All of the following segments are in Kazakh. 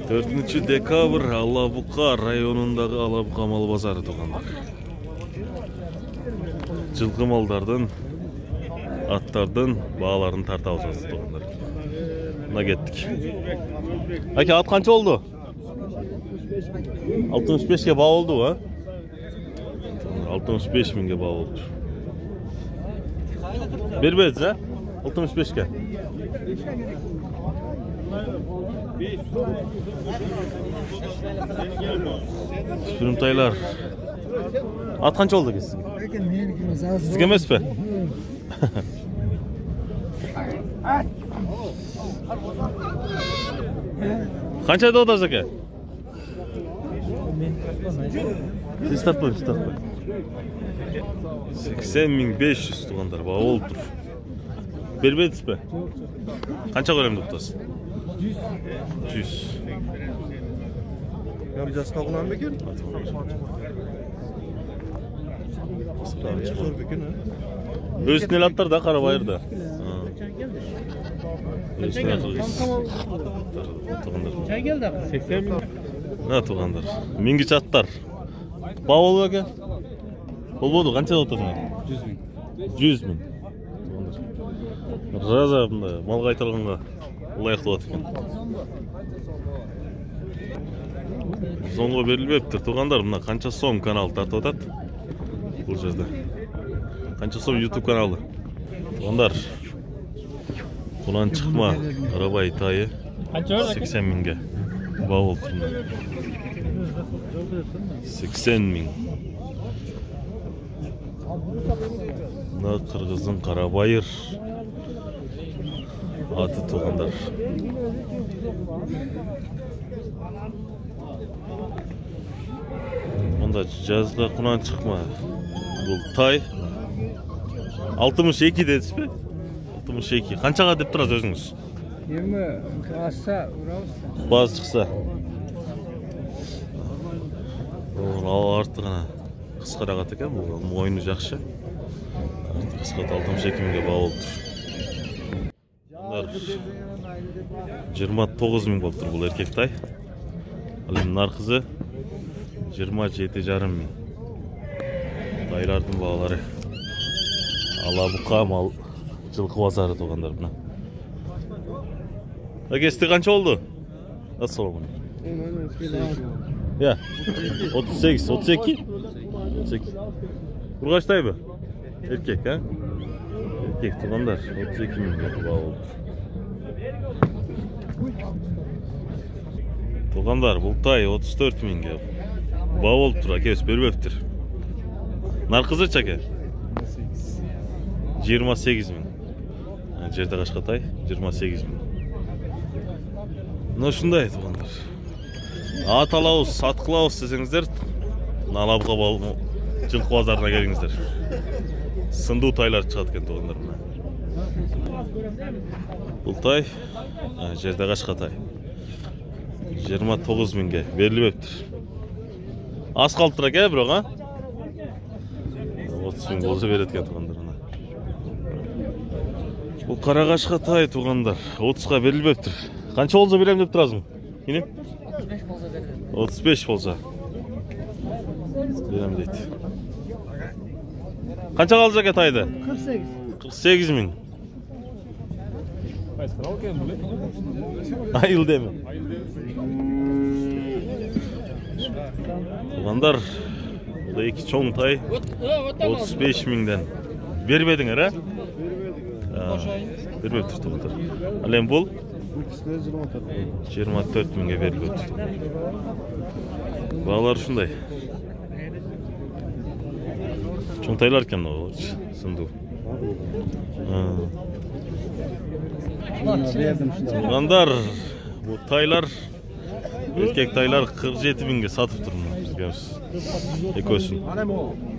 4 декабр Алабука районундағы Алабука мал базары туғандар. Жылқы малдардың, аттардың бағаларын тарта алсаңыз туғандар. Мына кеттік. Әке, ат қанша олды? 65-ке баға oldu, ha? 65 minге баға oldu. Бербедіз, ha? 65-ке. Sürümtaylar. At qancha oldu sizga? Sizga emas mi? Qancha o'tasiz aka? Siz tartmaysiz, tartmay. 80.500 tuğanlar bağı oldu. Bermediniz mi? Qancha qo'yamni o'tasiz? 100. Ya bir jasqa oğlan mı ekan? Zor bir ha. Özüne atlar da Qarabayırda. Özüne atlar. Çay geldi 80 bin. Ne tuğanlar? Mingi çatlar. Bağ oldu aka? Olmadı, qancha o'tadi? 100 bin. 100 bin. Razabında mal qaytarğanға layıqlı болады екен. Соңғы берілбепті. Туғандар, мына қанша сом канал тартып атат. Бұл жерде. Қанша сом YouTube каналы. Туғандар. Құнан шықма Қарабай тайы 80 минге. Бау болды. 80 мин. Мына қырғыздың Қарабайыр аты туғандар. Онда жазға құнан шықма. Бұл тай 62 дедіңіз бе? 62. Қаншаға деп тұрасыз өзіңіз? 20 асса ұрауызса. Баз шықса. Ол арты ғана қысқарақ екен, бұл мойны жақшы. Арты қысқат 62 минге баға болып тұр. 29 мин болып тұр бұл еркек тай. Ал енді нарқызы 27,5 мин. Тайлардың бағалары. Алабука мал жылқы базары туғандар бұна. Әкесті қанша олды? Ассаламалейкум. Я, 38, 32? 32. Ұрғаштай бі? Еркек, а? Еркек туғандар, 32 минге баға олды. Туғандар, бұл тай 34 минге баға олды тұр, әкес бербептір. Нарқызы чаке? 28 мин. Жерде қашқа тай 28 мин. Шындай туғандар. Ат алауыз, сатқылауыз десеңіздер, Алабука жылқы базарына келіңіздер. Сынду тайлар шығады екен туғандар. Бұл тай жерде қашқа тай 29 минге берілбептір. Аз қалды тұр әке бірақ, 30 мин болса береді екен туғандар. Бұл қарағашқа тай туғандар 30-ға берілбептір. Қанша болса берем деп тұрасың? 35 болса берем дейді. Қанша қалды жәке тайды? 48 мин. Айыл деме. Туғандар, бұл екі чоң тай 35 минден бербедіңер, ә? Бербептір туғандар. Әлем бұл? 24 минге берілбептір. Бағалар шындай. Чоң тайлар кен олар, сынду. Туғандар, бұл тайлар, еркек тайлар 47 минге сатып тұрмын. Екөсін.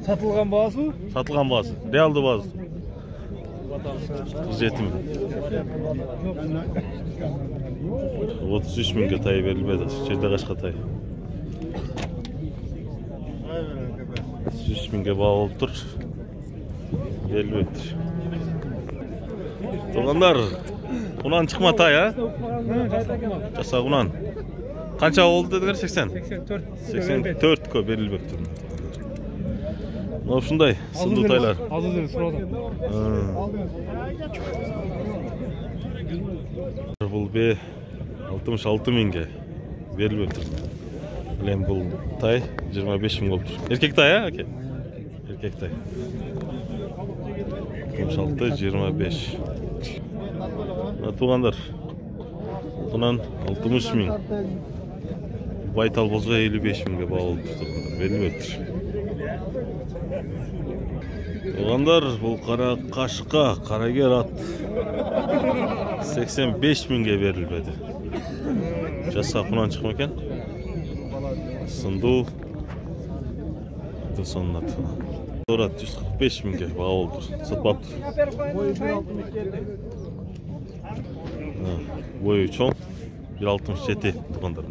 Satılgan bağısı mı? Satılgan bağısı. Realdı bağısı. 47 min. 33 minge tayı verilmedi. Жерде қашқа тай. 33 minge bağ olып тұр. Verilmedi. Туғандар, құнан шықма тай, а? Жаса құнан. Qancha oldu dediler? 80. 84. 84 kö berilbektir. Mına ушундай сынды тайлар. Азыр деле сурадым. Бул бе 66 миңге берилбептир. Билем бул тай 25 миң болуптур. Эркек тай, аке? Эркек тай. 66 25. Туугандар. Бунан 60 миң. Байтал болсо 55 миңге баа болуптур. Берилбептир. Туугандар, бул кара кашка, карагер ат 85 миңге берилбеди. Жаса кунан чыкма экен. Сындуу. Сонун ат. Дорат 145 миңге баа болуптур. Сатпаптыр. Бою чоң 167 туугандар.